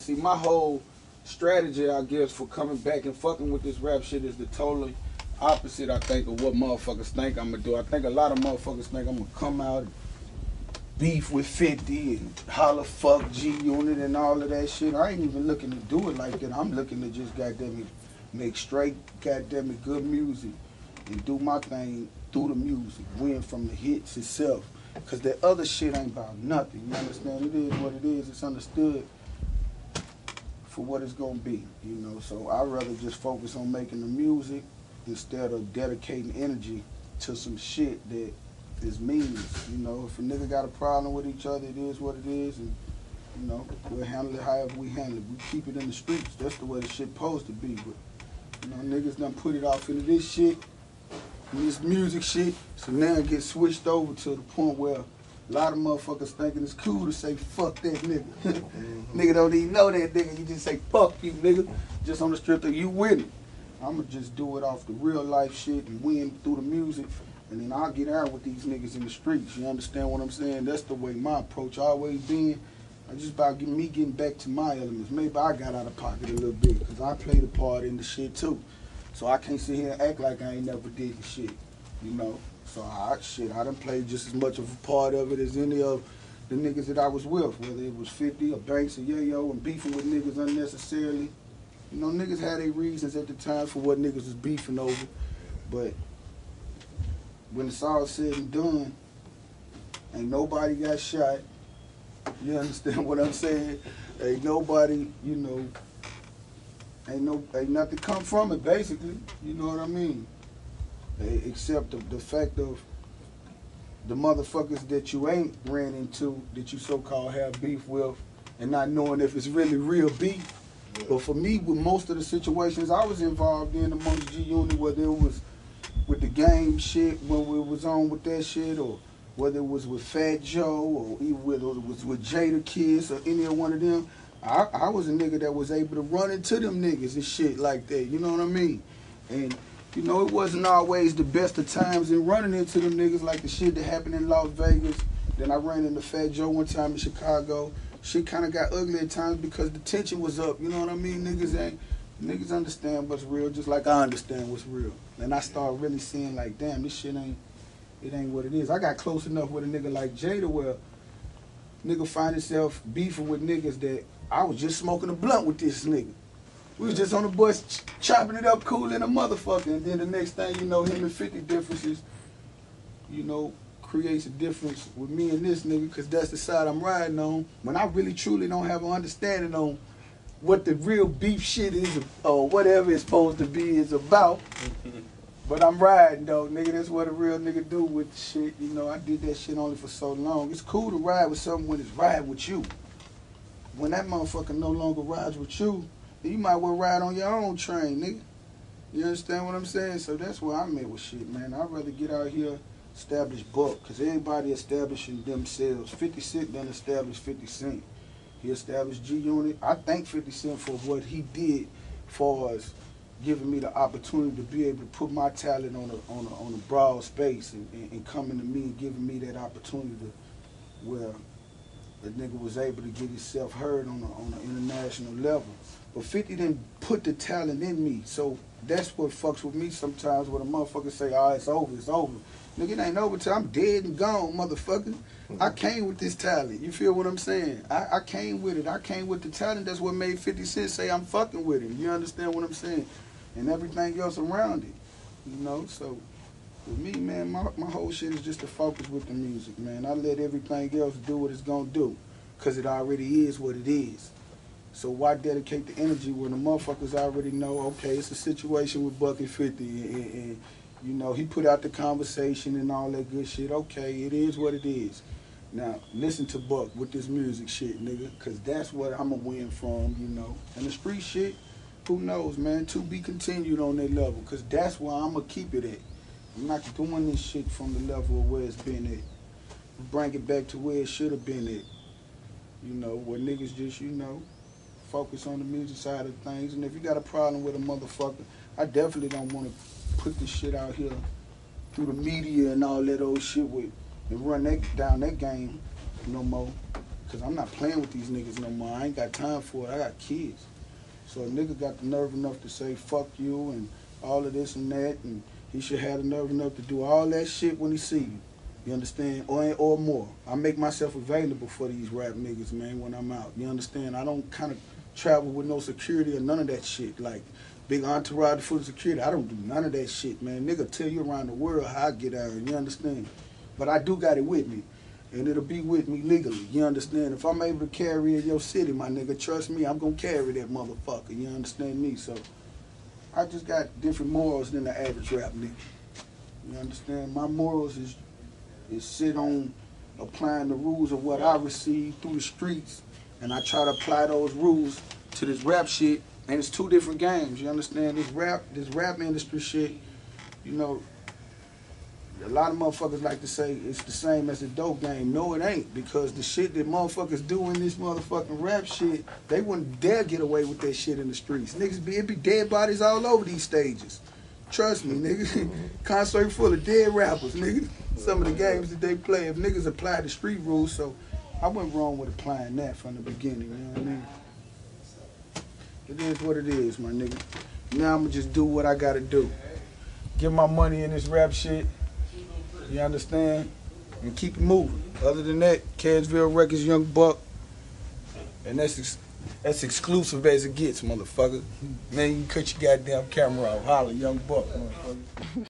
See, my whole strategy, I guess, for coming back and fucking with this rap shit is the totally opposite, I think, of what motherfuckers think I'm gonna do. I think a lot of motherfuckers think I'm gonna come out and beef with 50 and holler fuck G-Unit and all of that shit. I ain't even looking to do it like that. I'm looking to just goddamn it make straight goddamn it good music and do my thing through the music, win from the hits itself. Cause that other shit ain't about nothing. You understand? It is what it is. It's understood for what it's gonna be. You know. So I'd rather just focus on making the music instead of dedicating energy to some shit that is meaningless. You know, if a nigga got a problem with each other, it is what it is, and you know, we'll handle it however we handle it. We keep it in the streets. That's the way the shit supposed to be. But you know, niggas done put it off into this shit, this music shit. So now it gets switched over to the point where a lot of motherfuckers thinking it's cool to say fuck that nigga. Nigga don't even know that nigga. You just say fuck you, nigga, just on the strip of you winning. I'ma just do it off the real life shit and win through the music, and then I'll get out with these niggas in the streets. You understand what I'm saying? That's the way my approach always been. I just about me getting back to my elements. Maybe I got out of pocket a little bit because I played a part in the shit too. So I can't sit here and act like I ain't never did the shit, you know? So I done played just as much of a part of it as any of the niggas that I was with, whether it was 50 or Banks or Yayo and beefing with niggas unnecessarily. You know, niggas had their reasons at the time for what niggas was beefing over, but when it's all said and done, ain't nobody got shot. You understand what I'm saying? Ain't nobody, you know, ain't nothing come from it, basically. You know what I mean? Except the fact of the motherfuckers that you ain't ran into, that you so-called have beef with, and not knowing if it's really real beef. Yeah. But for me, with most of the situations I was involved in amongst G-Unit, whether it was with the game shit, when we was on with that shit, or whether it was with Fat Joe, or even whether it was with Jadakiss, or any of one of them, I was a nigga that was able to run into them niggas and shit like that, you know what I mean? And, you know, it wasn't always the best of times in running into them niggas, like the shit that happened in Las Vegas. Then I ran into Fat Joe one time in Chicago. Shit kind of got ugly at times because the tension was up, you know what I mean? Niggas understand what's real just like I understand what's real. And I started really seeing like, damn, this shit ain't what it is. I got close enough with a nigga like Jada where nigga find himself beefing with niggas that I was just smoking a blunt with this nigga. We was just on the bus chopping it up cool in a motherfucker, and then the next thing you know, him and 50 differences, you know, creates a difference with me and this nigga, because that's the side I'm riding on when I really truly don't have an understanding on what the real beef shit is or whatever it's supposed to be is about. But I'm riding though, nigga. That's what a real nigga do with shit. You know, I did that shit only for so long. It's cool to ride with something when it's riding with you. When that motherfucker no longer rides with you, then you might well ride on your own train, nigga. You understand what I'm saying? So that's where I'm at with shit, man. I'd rather get out here, establish Buck, because everybody establishing themselves. 50 Cent done established 50 Cent. He established G-Unit. I thank 50 Cent for what he did for us, giving me the opportunity to be able to put my talent on a broad space and coming to me and giving me that opportunity to where the nigga was able to get himself heard on an international level. But 50 didn't put the talent in me, so that's what fucks with me sometimes when a motherfucker say, oh, it's over, it's over. Nigga, it ain't over till I'm dead and gone, motherfucker. I came with this talent, you feel what I'm saying? I came with it, I came with the talent. That's what made 50 Cent say I'm fucking with him, you understand what I'm saying? And everything else around it, you know? So, with me, man, my whole shit is just to focus with the music, man. I let everything else do what it's gonna do, because it already is what it is. So why dedicate the energy when the motherfuckers already know, okay, it's a situation with Buck and 50, and you know, he put out the conversation and all that good shit. Okay, it is what it is. Now, listen to Buck with this music shit, nigga, because that's what I'm going to win from, you know. And the street shit, who knows, man, to be continued on that level, because that's where I'm going to keep it at. I'm not doing this shit from the level of where it's been at. Bring it back to where it should have been at. You know, where niggas just, you know, focus on the music side of things. And if you got a problem with a motherfucker, I definitely don't want to put this shit out here through the media and all that old shit with and run that down that game no more. Because I'm not playing with these niggas no more. I ain't got time for it. I got kids. So a nigga got the nerve enough to say, fuck you, and all of this and that, and he should have the nerve enough to do all that shit when he see you. You understand? Or more. I make myself available for these rap niggas, man, when I'm out. You understand? I don't kind of travel with no security or none of that shit. Like, big entourage full of security. I don't do none of that shit, man. Nigga tell you around the world how I get out, you understand? But I do got it with me, and it'll be with me legally, you understand? If I'm able to carry it in your city, my nigga, trust me, I'm gonna carry that motherfucker, you understand me? So, I just got different morals than the average rap nigga. You understand? My morals is sit on applying the rules of what I receive through the streets, and I try to apply those rules to this rap shit. And it's two different games, you understand? This rap industry shit, you know, a lot of motherfuckers like to say it's the same as the dope game. No, it ain't, because the shit that motherfuckers do in this motherfucking rap shit, they wouldn't dare get away with that shit in the streets. Niggas it be dead bodies all over these stages. Trust me, nigga. Concert full of dead rappers, nigga. Some of the games that they play, if niggas apply the street rules, so I went wrong with applying that from the beginning, you know what I mean? It is what it is, my nigga. Now I'ma just do what I gotta do. Get my money in this rap shit, you understand? And keep it moving. Other than that, Cadsville Records, Young Buck, and that's exclusive as it gets, motherfucker. Man, you can cut your goddamn camera off. Holla, Young Buck, motherfucker.